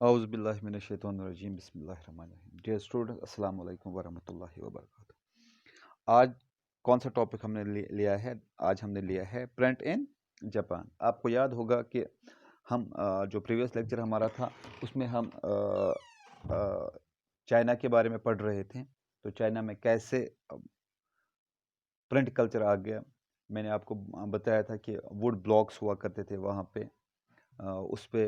औज़ुबिल्लाहि बिस्मिल्लाहिर्रहमानिर्रहीम। Dear student, अस्सलाम वालेकुम वरहमतुल्लाहि वबरकातुहू। आज कौन सा टॉपिक हमने लिया है? आज हमने लिया है प्रिंट इन जापान। आपको याद होगा कि हम जो प्रीवियस लेक्चर हमारा था उसमें हम चाइना के बारे में पढ़ रहे थे। तो चाइना में कैसे प्रिंट कल्चर आ गया। मैंने आपको बताया था कि वुड ब्लॉक्स हुआ करते थे वहाँ पे, उस पर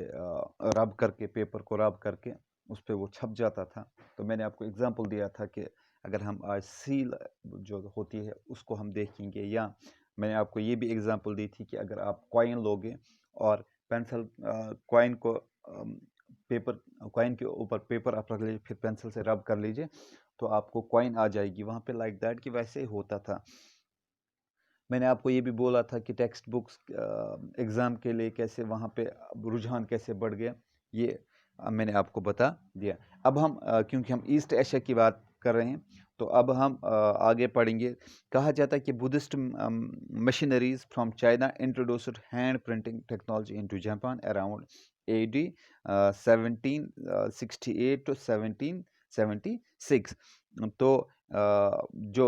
रब करके, पेपर को रब करके उस पर वो छप जाता था। तो मैंने आपको एग्जांपल दिया था कि अगर हम आज सील जो होती है उसको हम देखेंगे, या मैंने आपको ये भी एग्जांपल दी थी कि अगर आप कॉइन लोगे और पेंसिल कॉइन को पेपर कॉइन के ऊपर पेपर आप रख लीजिए, फिर पेंसिल से रब कर लीजिए तो आपको कॉइन आ जाएगी वहाँ पे, लाइक दैट कि वैसे ही होता था। मैंने आपको ये भी बोला था कि टेक्स्ट बुक्स एग्ज़ाम के लिए कैसे वहाँ पे रुझान कैसे बढ़ गया, ये मैंने आपको बता दिया। अब हम क्योंकि हम ईस्ट एशिया की बात कर रहे हैं तो अब हम आगे पढ़ेंगे। कहा जाता है कि Buddhist machineries from China introduced hand printing technology into Japan around AD 1768 to 1776। तो जो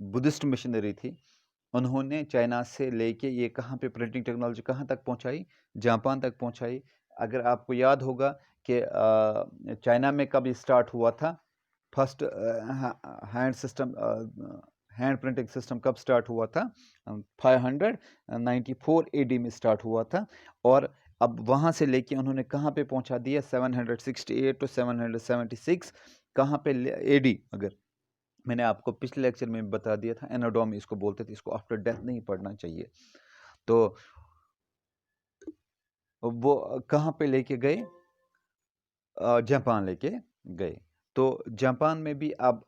बुद्धिस्ट मिशनरी थी उन्होंने चाइना से लेके ये कहाँ पे प्रिंटिंग टेक्नोलॉजी कहाँ तक पहुँचाई? जापान तक पहुँचाई। अगर आपको याद होगा कि चाइना में कब स्टार्ट हुआ था फर्स्ट हैंड प्रिंटिंग सिस्टम कब स्टार्ट हुआ था? 594 AD में स्टार्ट हुआ था, और अब वहाँ से लेके उन्होंने कहाँ पे पहुँचा दिया? 768 to 776। कहाँ पे AD? अगर मैंने आपको पिछले लेक्चर में बता दिया था, एनाटॉमी इसको बोलते थे, इसको आफ्टर डेथ नहीं पढ़ना चाहिए। तो वो कहाँ पे लेके गए? जापान लेके गए। तो जापान में भी अब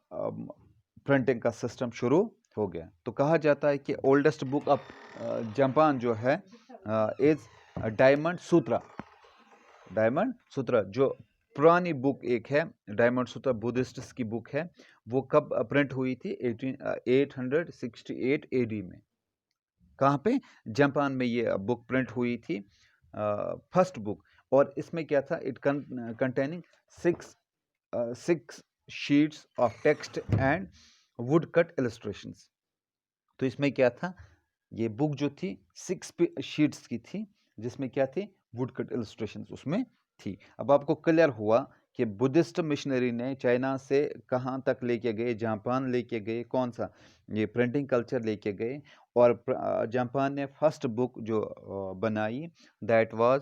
प्रिंटिंग का सिस्टम शुरू हो गया। तो कहा जाता है कि ओल्डेस्ट बुक ऑफ जापान जो है इज डायमंड सूत्रा। डायमंड सूत्रा जो पुरानी बुक एक है, डायमंड सूत्रा बुद्धिस्ट की बुक है, वो कब प्रिंट हुई थी? 868 AD में। कहाँ पे? जापान में ये बुक प्रिंट हुई थी, फर्स्ट बुक। और इसमें क्या था? It containing six sheets of text and would cut illustrations. तो इसमें क्या था? ये बुक जो थी 6 शीट्स की थी, जिसमें क्या थी? वुड कट इलस्ट्रेशंस उसमें थी। अब आपको क्लियर हुआ कि बुद्धिस्ट मिशनरी ने चाइना से कहाँ तक लेके गए? जापान लेके गए। कौन सा? ये प्रिंटिंग कल्चर लेके गए। और जापान ने फर्स्ट बुक जो बनाई दैट वाज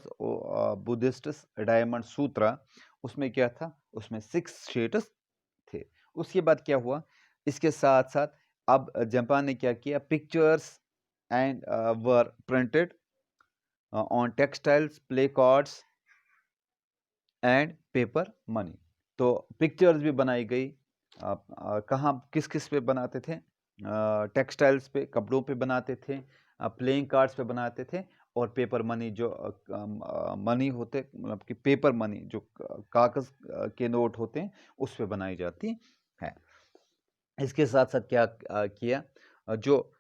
बुद्धिस्ट डायमंड सूत्रा। उसमें क्या था? उसमें 6 शीट्स थे। उसके बाद क्या हुआ? इसके साथ साथ अब जापान ने क्या किया? Pictures and were printed on textiles, play cards and paper money. तो पिक्चर्स भी बनाई गई। कहाँ किस किस पे बनाते थे? टेक्सटाइल्स पे, कपड़ों पे बनाते थे, प्लेइंग कार्ड्स पे बनाते थे, और पेपर मनी जो मनी होते, मतलब कि पेपर मनी जो कागज के नोट होते हैं उस पे बनाई जाती है। इसके साथ साथ क्या किया? जो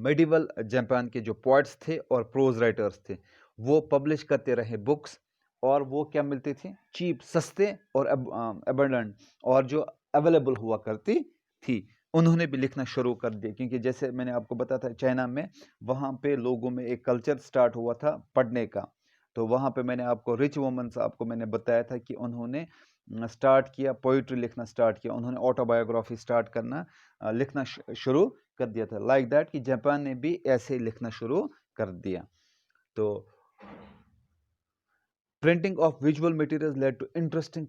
मेडिवल जापान के जो पोइट्स थे और प्रोज राइटर्स थे वो पब्लिश करते रहे बुक्स, और वो क्या मिलती थी? चीप, सस्ते और एबंडेंट, और जो अवेलेबल हुआ करती थी। उन्होंने भी लिखना शुरू कर दिया, क्योंकि जैसे मैंने आपको बताया था चाइना में वहाँ पे लोगों में एक कल्चर स्टार्ट हुआ था पढ़ने का। तो वहाँ पे मैंने आपको रिच वुमेन्स आपको मैंने बताया था कि उन्होंने स्टार्ट किया, पोइट्री लिखना स्टार्ट किया, उन्होंने ऑटोबायोग्राफी स्टार्ट करना लिखना शुरू कर दिया था। लाइक दैट कि जापान ने भी ऐसे ही लिखना शुरू कर दिया। तो printing of visual materials led to interesting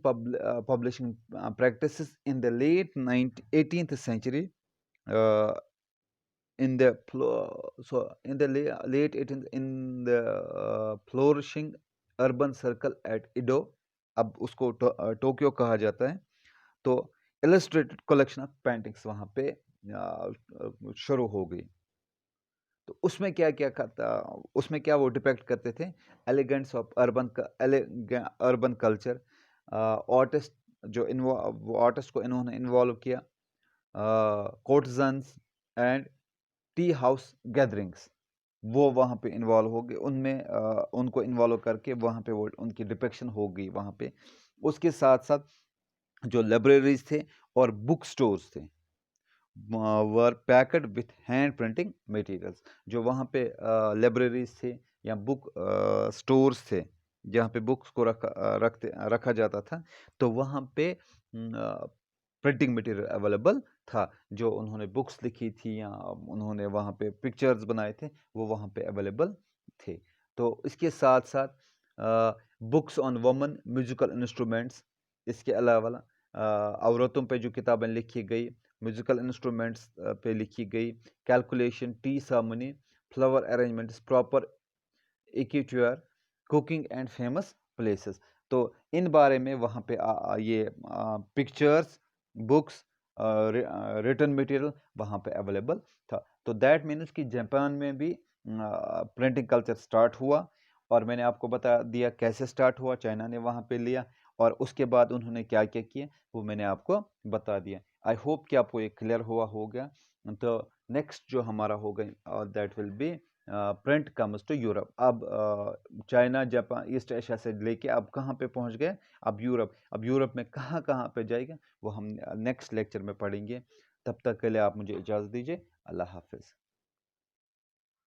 publishing practices in the late 18th century. Uh, in the late 18th, in the flourishing urban circle at Edo, अब उसको टोक्यो कहा जाता है। तो इलस्ट्रेटेड कलेक्शन ऑफ पेंटिंग्स वहाँ पे शुरू हो गई। तो उसमें क्या क्या करता? उसमें क्या वो डिपेक्ट करते थे? Elegants of urban culture. Artist जो आर्टिस्ट को इन्होंने इन्वॉल्व किया, कोर्टजन्स एंड टी हाउस गैदरिंग्स। वो वहाँ पे इन्वॉल्व हो गए, उनमें उनको इन्वॉल्व करके वहाँ पे वो उनकी डिपिक्शन हो गई वहाँ पे। उसके साथ साथ जो लाइब्रेरीज थे और book stores they were packed with hand printing materials. जो वहाँ पे लाइब्रेरीज थे या बुक स्टोर्स थे जहाँ पे बुक्स को रखा जाता था, तो वहाँ पे प्रिंटिंग मटेरियल अवेलेबल था। जो उन्होंने बुक्स लिखी थी या उन्होंने वहाँ पे पिक्चर्स बनाए थे वो वहाँ पे अवेलेबल थे। तो इसके साथ साथ books on women musical instruments, इसके अलावा औरतों पे जो किताबें लिखी गई, म्यूजिकल इंस्ट्रूमेंट्स पे लिखी गई, calculation, tea harmony, flower arrangements, proper इक्विट्यूर, कुकिंग एंड फेमस प्लेसेस। तो इन बारे में वहाँ पे ये पिक्चर्स, बुक्स, रिटर्न मटेरियल वहाँ पे अवेलेबल था। तो दैट मीन्स कि जापान में भी प्रिंटिंग कल्चर स्टार्ट हुआ, और मैंने आपको बता दिया कैसे स्टार्ट हुआ, चाइना ने वहाँ पे लिया, और उसके बाद उन्होंने क्या क्या किया वो मैंने आपको बता दिया। आई होप कि आपको ये क्लियर हुआ होगा। तो नेक्स्ट जो हमारा होगा that will be print comes to Europe. अब चाइना, जापान, ईस्ट एशिया से लेके अब कहाँ पे पहुँच गए, अब यूरोप। अब यूरोप में कहाँ कहाँ पे जाएगा वो हम नेक्स्ट लेक्चर में पढ़ेंगे। तब तक के लिए आप मुझे इजाज़त दीजिए। अल्लाह हाफिज़।